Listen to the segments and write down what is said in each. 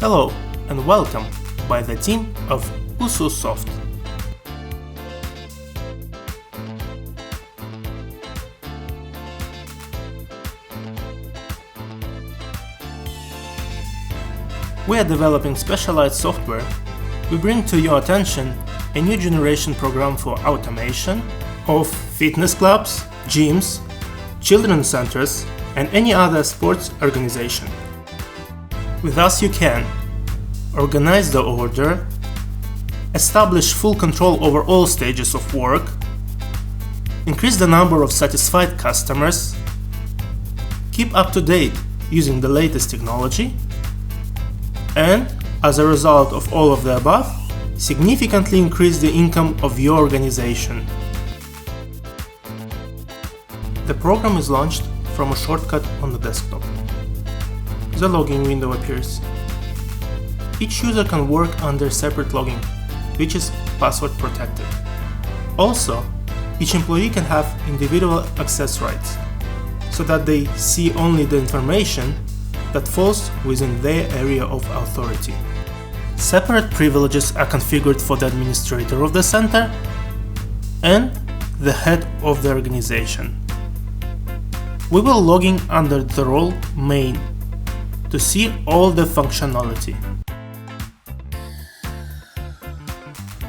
Hello and welcome by the team of USU.kz. We are developing specialized software. We bring to your attention a new generation program for automation of fitness clubs, gyms, children's centers, and any other sports organization. With us you can organize the order, establish full control over all stages of work, increase the number of satisfied customers, keep up to date using the latest technology, and, as a result of all of the above, significantly increase the income of your organization. The program is launched from a shortcut on the desktop. The login window appears. Each user can work under separate login, which is password protected. Also, each employee can have individual access rights, so that they see only the information that falls within their area of authority. Separate privileges are configured for the administrator of the center and the head of the organization. We will log in under the role main to see all the functionality.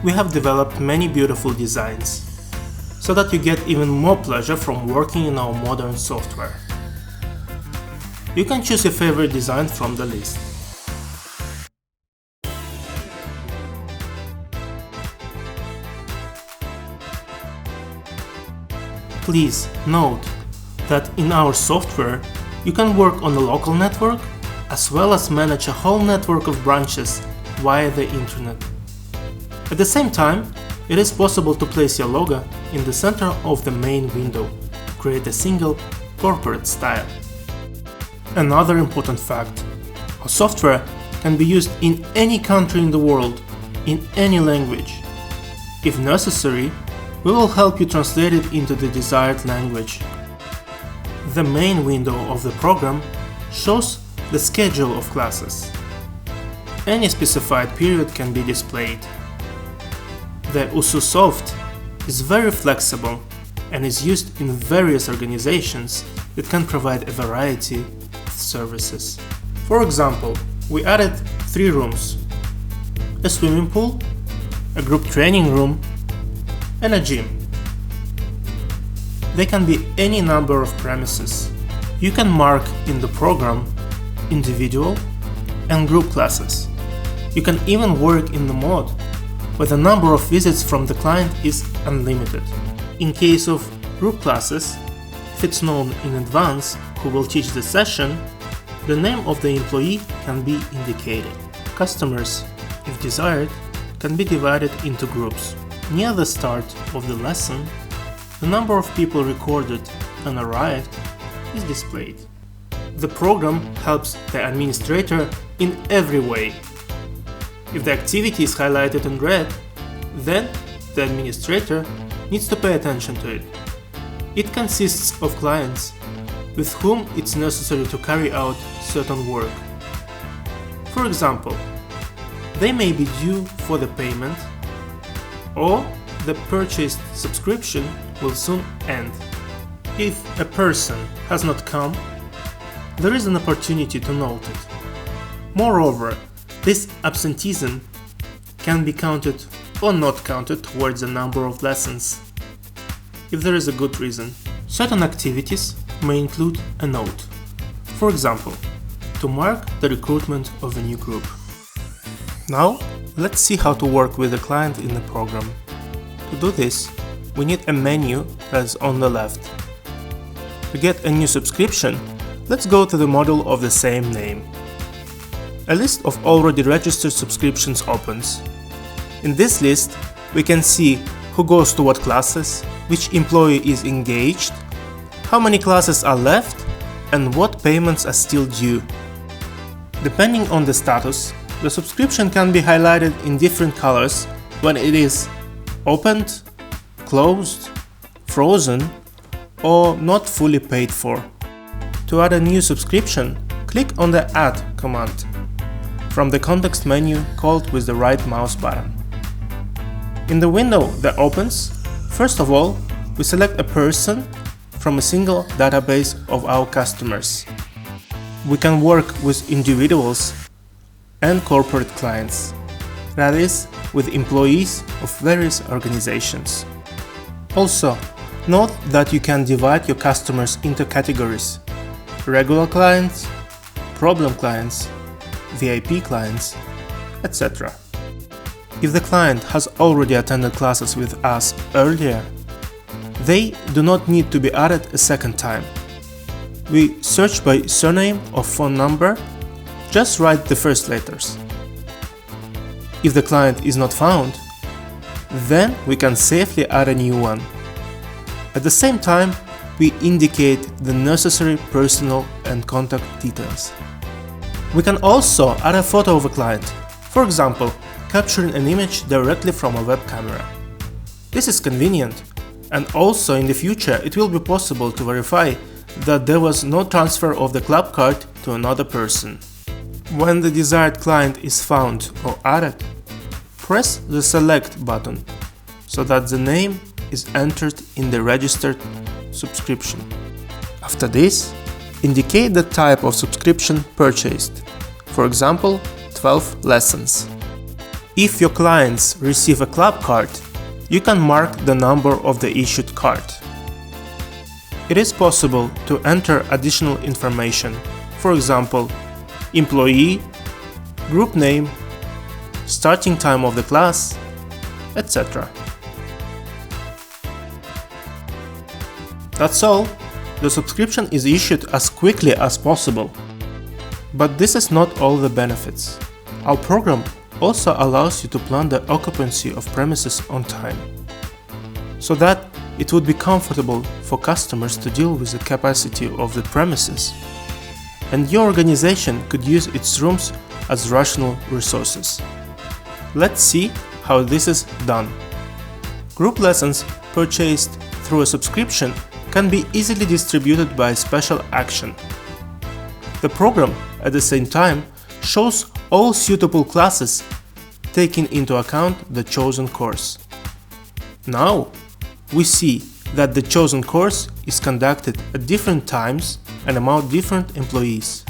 We have developed many beautiful designs, so that you get even more pleasure from working in our modern software. You can choose your favorite design from the list. Please note that in our software you can work on a local network as well as manage a whole network of branches via the internet. At the same time, it is possible to place your logo in the center of the main window to create a single corporate style. Another important fact: our software can be used in any country in the world, in any language. If necessary, we will help you translate it into the desired language. The main window of the program shows the schedule of classes. Any specified period can be displayed. The USU.kz is very flexible and is used in various organizations that can provide a variety of services. For example, we added 3 rooms: a swimming pool, a group training room, and a gym. They can be any number of premises. You can mark in the program individual and group classes. You can even work in the mode where the number of visits from the client is unlimited. In case of group classes, if it's known in advance who will teach the session, the name of the employee can be indicated. Customers, if desired, can be divided into groups. Near the start of the lesson, the number of people recorded and arrived is displayed. The program helps the administrator in every way. If the activity is highlighted in red, then the administrator needs to pay attention to it. It consists of clients with whom it's necessary to carry out certain work. For example, they may be due for the payment, or the purchased subscription will soon end. If a person has not come, there is an opportunity to note it. Moreover, this absenteeism can be counted or not counted towards the number of lessons, if there is a good reason. Certain activities may include a note. For example, to mark the recruitment of a new group. Now, let's see how to work with the client in the program. To do this, we need a menu that's on the left. To get a new subscription, let's go to the module of the same name. A list of already registered subscriptions opens. In this list, we can see who goes to what classes, which employee is engaged, how many classes are left, and what payments are still due. Depending on the status, the subscription can be highlighted in different colors when it is opened, closed, frozen, or not fully paid for. To add a new subscription, click on the Add command. from the context menu called with the right mouse button. In the window that opens, first of all, we select a person from a single database of our customers. We can work with individuals and corporate clients, that is, with employees of various organizations. Also, note that you can divide your customers into categories: regular clients, problem clients, VIP clients, etc. If the client has already attended classes with us earlier, they do not need to be added a second time. We search by surname or phone number, just write the first letters. If the client is not found, then we can safely add a new one. At the same time, we indicate the necessary personal and contact details. We can also add a photo of a client, for example, capturing an image directly from a web camera. This is convenient, and also in the future it will be possible to verify that there was no transfer of the club card to another person. When the desired client is found or added, press the Select button so that the name is entered in the registered subscription. After this, indicate the type of subscription purchased, for example, 12 lessons. If your clients receive a club card, you can mark the number of the issued card. It is possible to enter additional information, for example, employee, group name, starting time of the class, etc. That's all. The subscription is issued as quickly as possible. But this is not all the benefits. Our program also allows you to plan the occupancy of premises on time, so that it would be comfortable for customers to deal with the capacity of the premises, and your organization could use its rooms as rational resources. Let's see how this is done. Group lessons purchased through a subscription can be easily distributed by a special action. The program, at the same time, shows all suitable classes, taking into account the chosen course. Now, we see that the chosen course is conducted at different times and among different employees.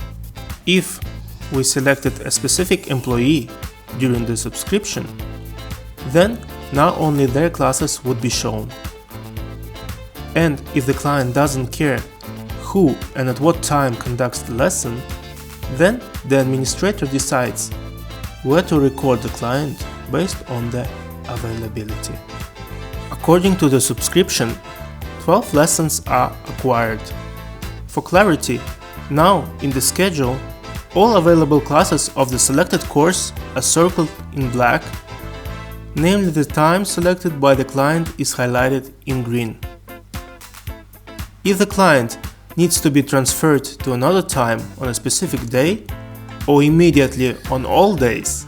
If we selected a specific employee during the subscription, then now only their classes would be shown. And if the client doesn't care who and at what time conducts the lesson, then the administrator decides where to record the client based on the availability. According to the subscription, 12 lessons are acquired. For clarity, now in the schedule, all available classes of the selected course are circled in black, namely the time selected by the client is highlighted in green. If the client needs to be transferred to another time on a specific day, or immediately on all days,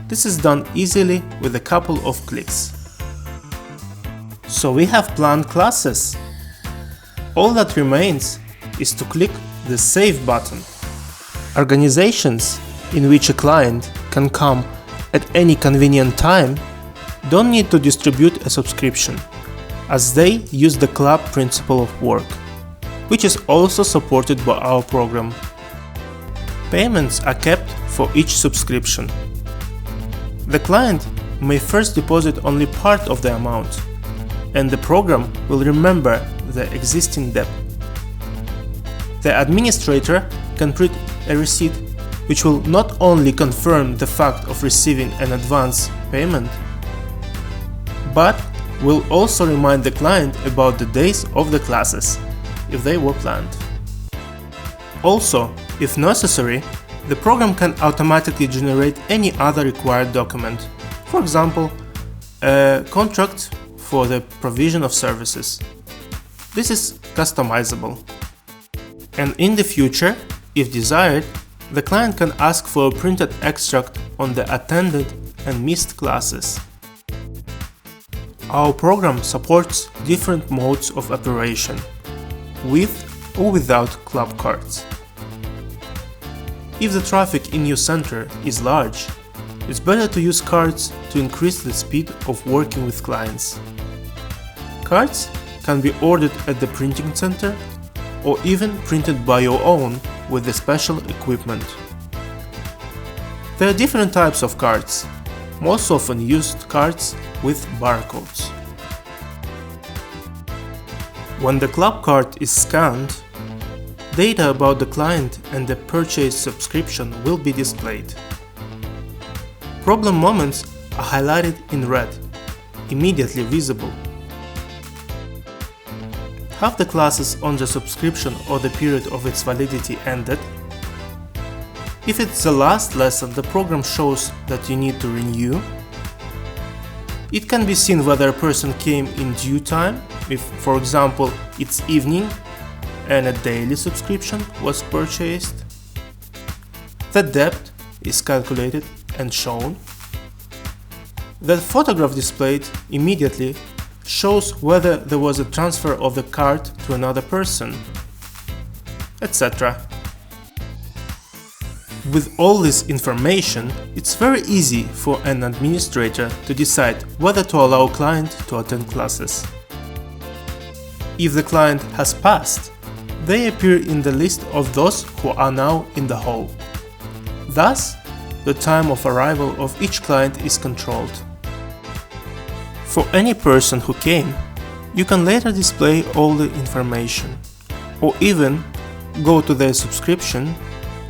this is done easily with a couple of clicks. So we have planned classes. All that remains is to click the Save button. Organizations in which a client can come at any convenient time don't need to distribute a subscription, as they use the club principle of work, which is also supported by our program. Payments are kept for each subscription. The client may first deposit only part of the amount, and the program will remember the existing debt. The administrator can print a receipt which will not only confirm the fact of receiving an advance payment, but will also remind the client about the days of the classes, if they were planned. Also, if necessary, the program can automatically generate any other required document, for example, a contract for the provision of services. This is customizable. And in the future, if desired, the client can ask for a printed extract on the attended and missed classes. Our program supports different modes of operation, with or without club cards. If the traffic in your center is large, it's better to use cards to increase the speed of working with clients. Cards can be ordered at the printing center or even printed by your own with the special equipment. There are different types of cards, most often used cards with barcodes. When the club card is scanned, data about the client and the purchase subscription will be displayed. Problem moments are highlighted in red, immediately visible. Have the classes on the subscription or the period of its validity ended? If it's the last lesson, the program shows that you need to renew. It can be seen whether a person came in due time, if, for example, it's evening and a daily subscription was purchased. The debt is calculated and shown. The photograph displayed immediately shows whether there was a transfer of the card to another person, etc. With all this information, it's very easy for an administrator to decide whether to allow a client to attend classes. If the client has passed, they appear in the list of those who are now in the hall. Thus, the time of arrival of each client is controlled. For any person who came, you can later display all the information, or even go to their subscription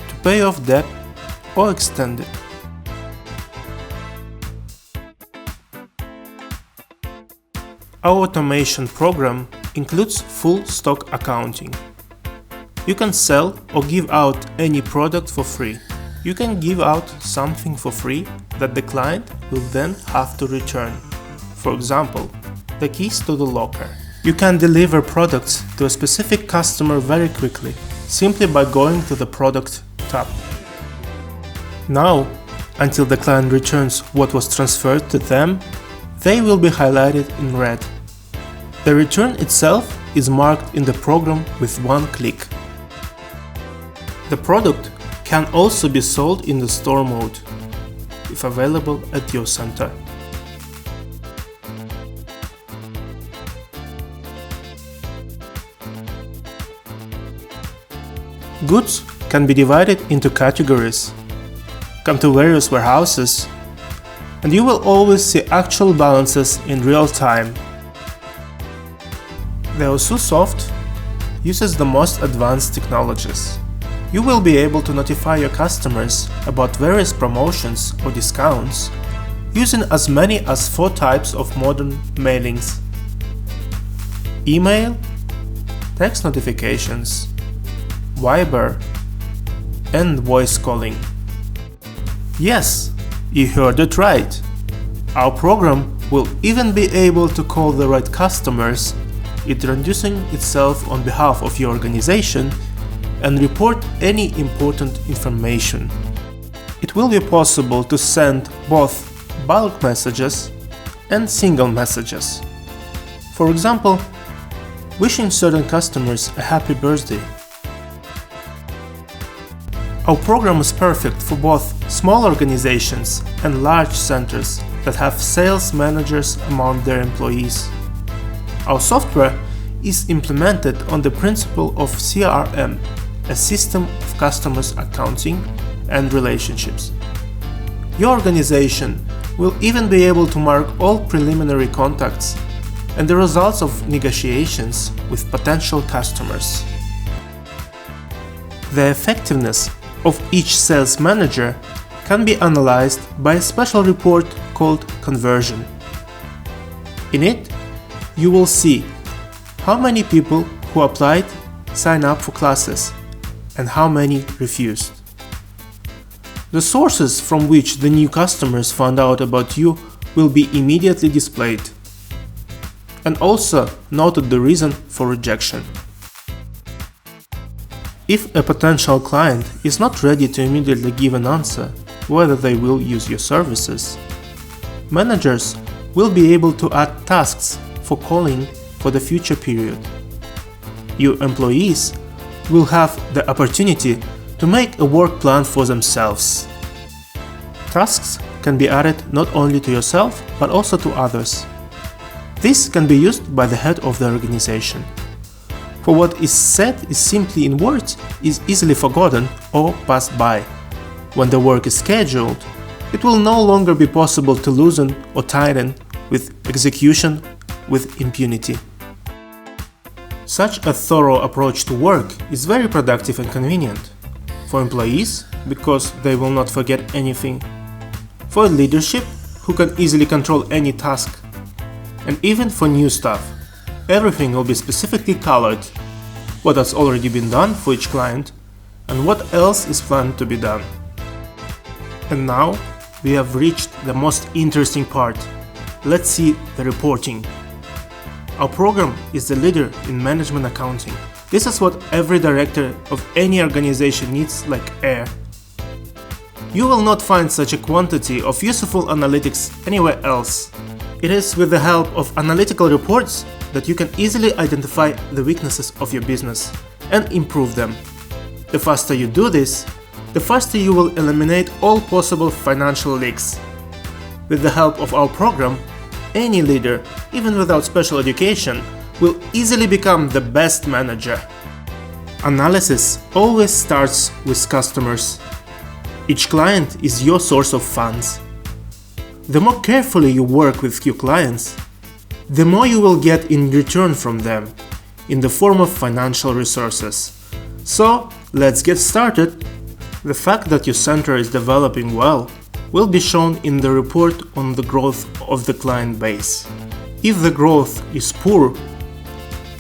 to pay off debt or extend it. Our automation program includes full stock accounting. You can sell or give out any product for free. You can give out something for free that the client will then have to return. For example, the keys to the locker. You can deliver products to a specific customer very quickly, simply by going to the Product tab. Now, until the client returns what was transferred to them, they will be highlighted in red. The return itself is marked in the program with one click. The product can also be sold in the store mode, if available at your center. Goods can be divided into categories, come to various warehouses, and you will always see actual balances in real time. The USU soft uses the most advanced technologies. You will be able to notify your customers about various promotions or discounts using as many as 4 types of modern mailings: email, text notifications, Viber, and voice calling. Yes, you heard it right. Our program will even be able to call the right customers, introducing itself on behalf of your organization, and report any important information. It will be possible to send both bulk messages and single messages. For example, wishing certain customers a happy birthday. Our program is perfect for both small organizations and large centers that have sales managers among their employees. Our software is implemented on the principle of CRM, a system of customers accounting and relationships. Your organization will even be able to mark all preliminary contacts and the results of negotiations with potential customers. The effectiveness of each sales manager can be analyzed by a special report called conversion. In it, you will see how many people who applied sign up for classes and how many refused. The sources from which the new customers found out about you will be immediately displayed, and also noted the reason for rejection. If a potential client is not ready to immediately give an answer whether they will use your services, managers will be able to add tasks for calling for the future period. Your employees will have the opportunity to make a work plan for themselves. Tasks can be added not only to yourself but also to others. This can be used by the head of the organization. For what is said is simply in words is easily forgotten or passed by. When the work is scheduled, it will no longer be possible to loosen or tighten with execution with impunity. Such a thorough approach to work is very productive and convenient. For employees, because they will not forget anything. For leadership, who can easily control any task. And even for new staff, everything will be specifically colored, what has already been done for each client and what else is planned to be done. And now we have reached the most interesting part. Let's see the reporting. Our program is the leader in management accounting. This is what every director of any organization needs like air. You will not find such a quantity of useful analytics anywhere else. It is with the help of analytical reports that you can easily identify the weaknesses of your business and improve them. The faster you do this, the faster you will eliminate all possible financial leaks. With the help of our program, any leader, even without special education, will easily become the best manager. Analysis always starts with customers. Each client is your source of funds. The more carefully you work with your clients, the more you will get in return from them, in the form of financial resources. So, let's get started. The fact that your center is developing well will be shown in the report on the growth of the client base. If the growth is poor,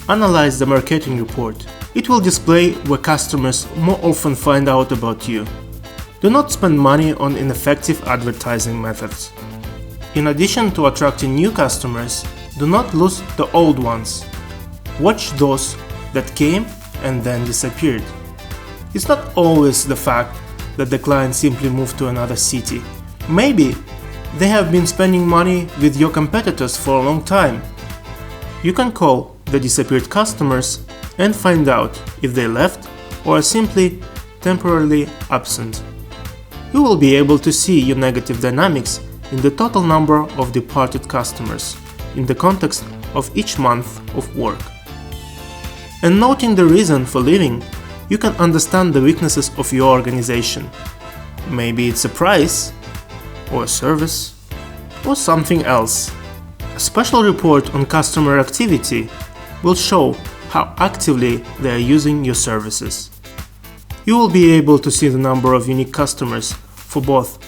analyze the marketing report. It will display where customers more often find out about you. Do not spend money on ineffective advertising methods. In addition to attracting new customers, do not lose the old ones. Watch those that came and then disappeared. It's not always the fact that the client simply moved to another city. Maybe they have been spending money with your competitors for a long time. You can call the disappeared customers and find out if they left or are simply temporarily absent. You will be able to see your negative dynamics in the total number of departed customers in the context of each month of work. And noting the reason for leaving, you can understand the weaknesses of your organization. Maybe it's a price, or a service, or something else. A special report on customer activity will show how actively they are using your services. You will be able to see the number of unique customers for both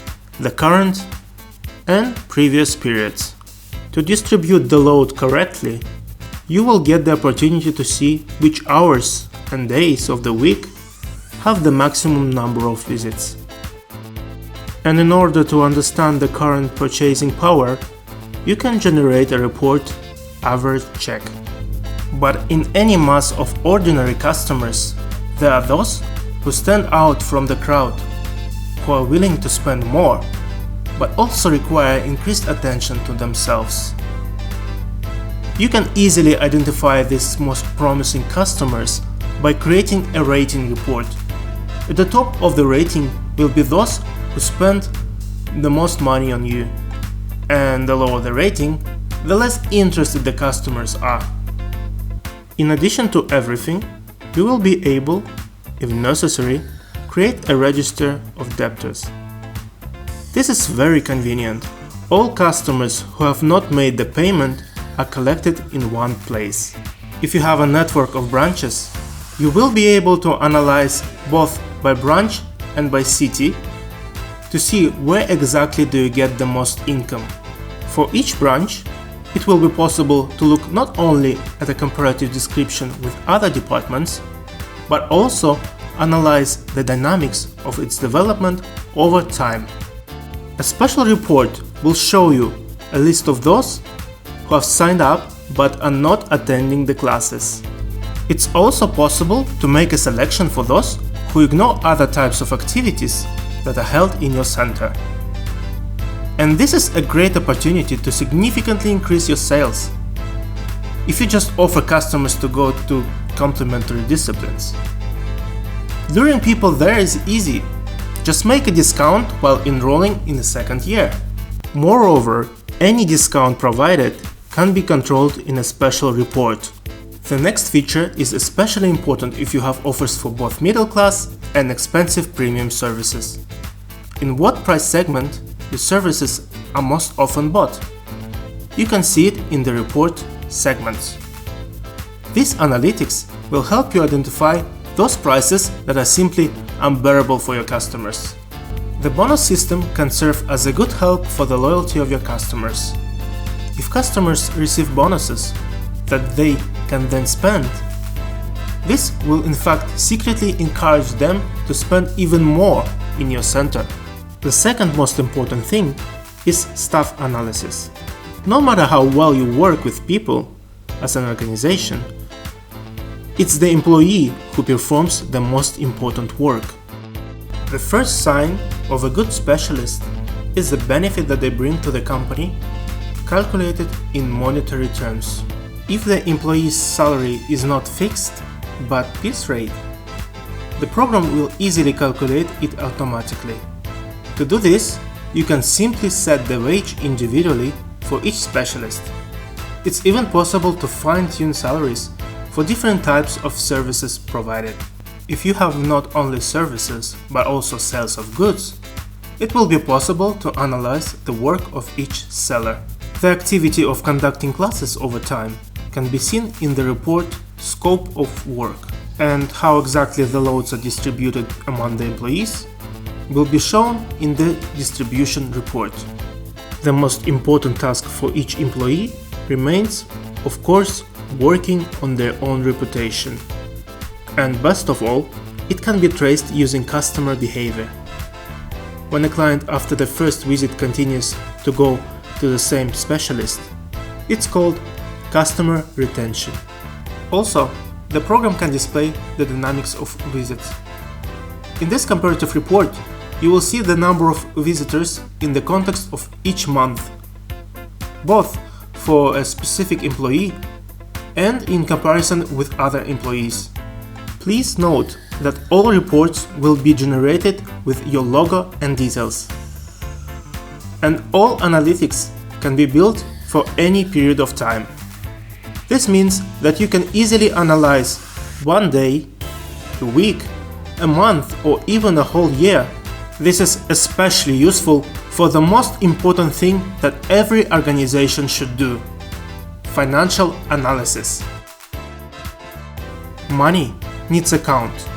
the current and previous periods. To distribute the load correctly, you will get the opportunity to see which hours and days of the week have the maximum number of visits. And in order to understand the current purchasing power, you can generate a report average check. But in any mass of ordinary customers, there are those who stand out from the crowd, who are willing to spend more, but also require increased attention to themselves. You can easily identify these most promising customers by creating a rating report. At the top of the rating will be those who spend the most money on you, and the lower the rating, the less interested the customers are. In addition to everything, you will be able, if necessary, create a register of debtors. This is very convenient. All customers who have not made the payment are collected in one place. If you have a network of branches, you will be able to analyze both by branch and by city to see where exactly do you get the most income. For each branch, it will be possible to look not only at a comparative description with other departments, but also analyze the dynamics of its development over time. A special report will show you a list of those who have signed up but are not attending the classes. It's also possible to make a selection for those who ignore other types of activities that are held in your center. And this is a great opportunity to significantly increase your sales. If you just offer customers to go to complementary disciplines. Luring people there is easy. Just make a discount while enrolling in the second year. Moreover, any discount provided can be controlled in a special report. The next feature is especially important if you have offers for both middle class and expensive premium services. In what price segment the services are most often bought? You can see it in the report segments. This analytics will help you identify those prices that are simply unbearable for your customers. The bonus system can serve as a good help for the loyalty of your customers. If customers receive bonuses that they can then spend, this will in fact secretly encourage them to spend even more in your center. The second most important thing is staff analysis. No matter how well you work with people as an organization, it's the employee who performs the most important work. The first sign of a good specialist is the benefit that they bring to the company, calculated in monetary terms. If the employee's salary is not fixed, but piece rate, the program will easily calculate it automatically. To do this, you can simply set the wage individually for each specialist. It's even possible to fine-tune salaries for different types of services provided. If you have not only services but also sales of goods, it will be possible to analyze the work of each seller. The activity of conducting classes over time can be seen in the report Scope of Work, and how exactly the loads are distributed among the employees will be shown in the distribution report. The most important task for each employee remains, of course, working on their own reputation. And best of all, it can be traced using customer behavior. When a client after the first visit continues to go to the same specialist, it's called customer retention. Also, the program can display the dynamics of visits. In this comparative report, you will see the number of visitors in the context of each month, both for a specific employee and in comparison with other employees. Please note that all reports will be generated with your logo and details. And all analytics can be built for any period of time. This means that you can easily analyze one day, a week, a month, or even a whole year. This is especially useful for the most important thing that every organization should do: financial analysis. Money needs a count,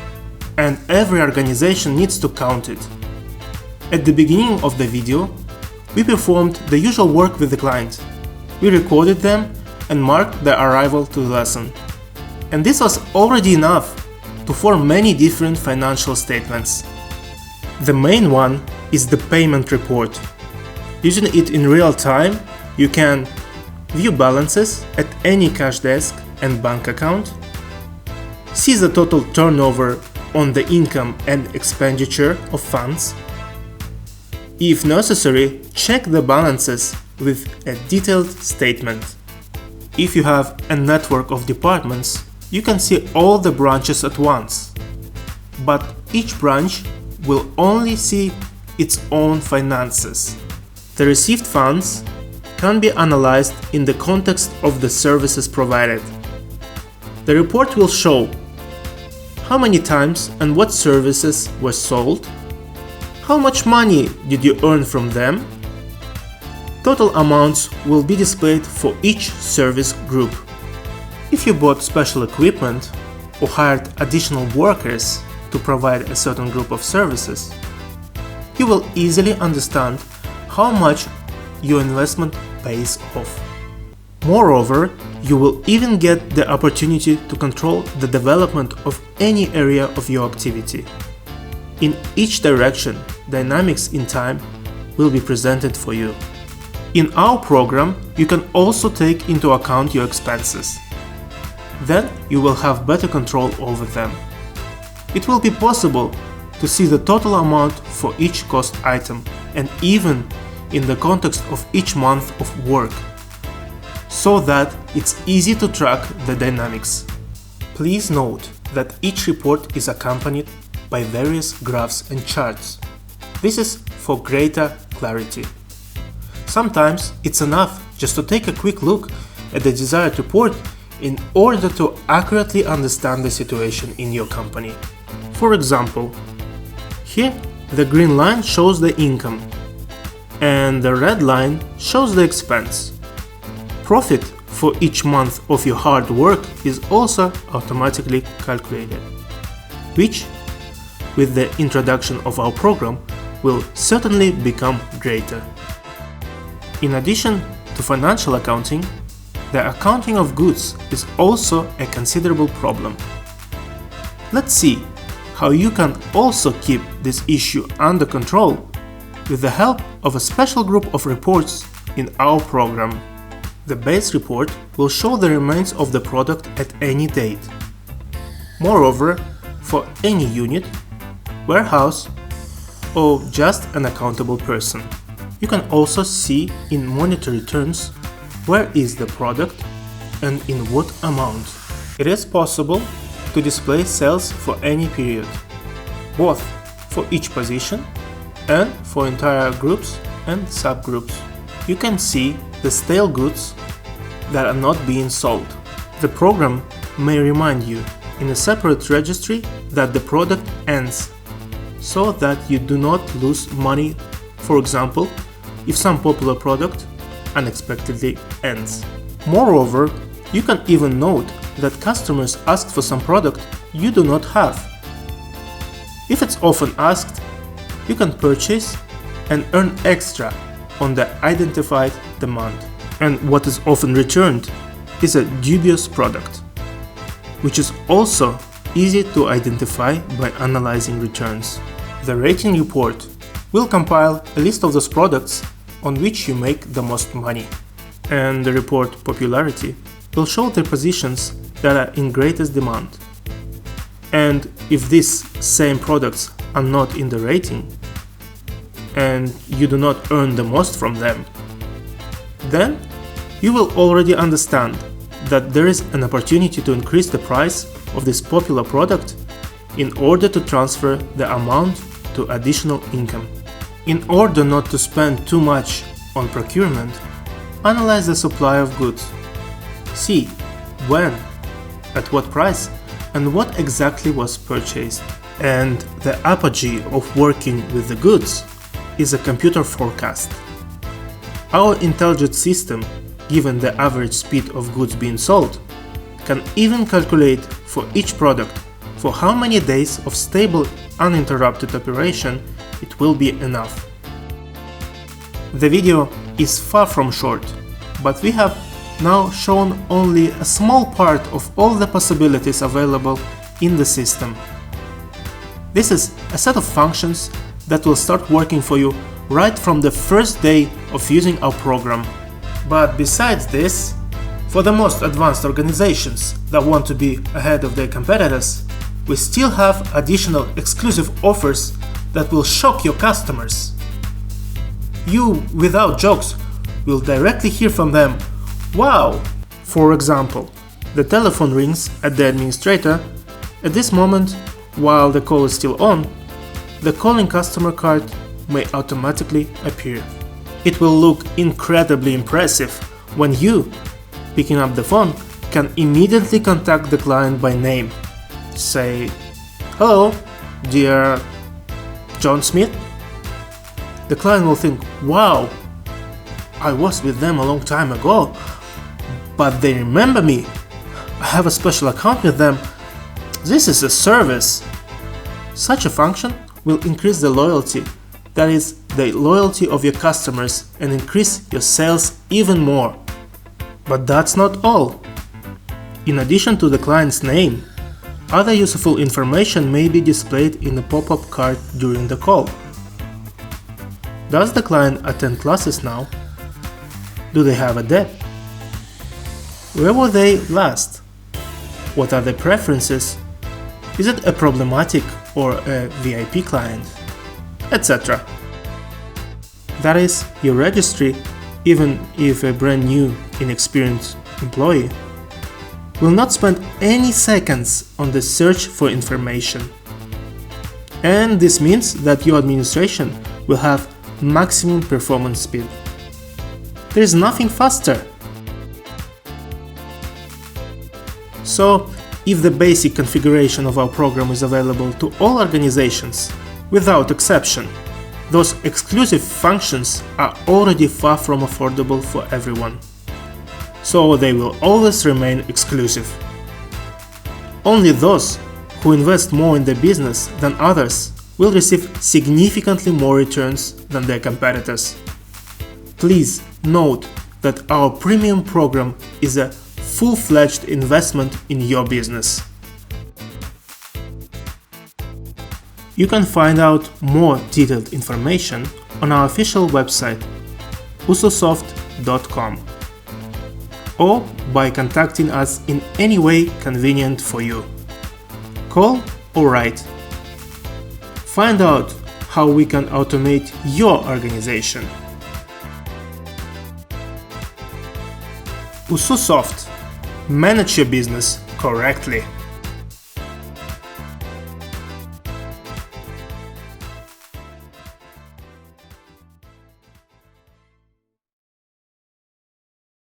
and every organization needs to count it. At the beginning of the video, we performed the usual work with the client. We recorded them and marked their arrival to the lesson. And this was already enough to form many different financial statements. The main one is the payment report. Using it in real time, you can view balances at any cash desk and bank account, see the total turnover on the income and expenditure of funds. If necessary, check the balances with a detailed statement. If you have a network of departments, you can see all the branches at once. But each branch will only see its own finances. The received funds can be analyzed in the context of the services provided. The report will show how many times and what services were sold, how much money did you earn from them. Total amounts will be displayed for each service group. If you bought special equipment or hired additional workers to provide a certain group of services, you will easily understand how much your investment pays off. Moreover, you will even get the opportunity to control the development of any area of your activity. In each direction, dynamics in time will be presented for you. In our program, you can also take into account your expenses. Then you will have better control over them. It will be possible to see the total amount for each cost item, and even in the context of each month of work, so that it's easy to track the dynamics. Please note that each report is accompanied by various graphs and charts. This is for greater clarity. Sometimes it's enough just to take a quick look at the desired report in order to accurately understand the situation in your company. For example, here the green line shows the income and the red line shows the expense. Profit for each month of your hard work is also automatically calculated, which, with the introduction of our program, will certainly become greater. In addition to financial accounting, the accounting of goods is also a considerable problem. Let's see how you can also keep this issue under control with the help of a special group of reports in our program. The base report will show the remains of the product at any date. Moreover, for any unit, warehouse, or just an accountable person, you can also see in monetary terms where is the product and in what amount. It is possible to display sales for any period, both for each position and for entire groups and subgroups. You can see the stale goods that are not being sold. The program may remind you in a separate registry that the product ends, so that you do not lose money, for example, if some popular product unexpectedly ends. Moreover, you can even note that customers asked for some product you do not have. If it's often asked, you can purchase and earn extra on the identified demand. And what is often returned is a dubious product, which is also easy to identify by analyzing returns. The rating report will compile a list of those products on which you make the most money, and the report popularity will show the positions that are in greatest demand. And if these same products are not in the rating, and you do not earn the most from them, then you will already understand that there is an opportunity to increase the price of this popular product in order to transfer the amount to additional income. In order not to spend too much on procurement, analyze the supply of goods. See when, at what price, and what exactly was purchased. And the apogee of working with the goods is a computer forecast. Our intelligent system, given the average speed of goods being sold, can even calculate for each product for how many days of stable, uninterrupted operation it will be enough. The video is far from short, but we have now shown only a small part of all the possibilities available in the system. This is a set of functions that will start working for you right from the first day of using our program. But besides this, for the most advanced organizations that want to be ahead of their competitors, we still have additional exclusive offers that will shock your customers. You, without jokes, will directly hear from them, "Wow!" For example, the telephone rings at the administrator. At this moment, while the call is still on, the calling customer card may automatically appear. It will look incredibly impressive when you, picking up the phone, can immediately contact the client by name. Say, "Hello, dear John Smith." The client will think, "Wow, I was with them a long time ago, but they remember me. I have a special account with them. This is a service." Such a function will increase the loyalty, that is, the loyalty of your customers, and increase your sales even more. But that's not all. In addition to the client's name, other useful information may be displayed in a pop-up card during the call. Does the client attend classes now? Do they have a debt? Where were they last? What are their preferences? Is it a problematic or a VIP client? Etc. That is, your registry, even if a brand new, inexperienced employee, will not spend any seconds on the search for information. And this means that your administration will have maximum performance speed. There is nothing faster. So, if the basic configuration of our program is available to all organizations, without exception, those exclusive functions are already far from affordable for everyone. So they will always remain exclusive. Only those who invest more in the business than others will receive significantly more returns than their competitors. Please note that our premium program is a full-fledged investment in your business. You can find out more detailed information on our official website usosoft.com or by contacting us in any way convenient for you. Call or write. Find out how we can automate your organization. USU Soft. Manage your business correctly.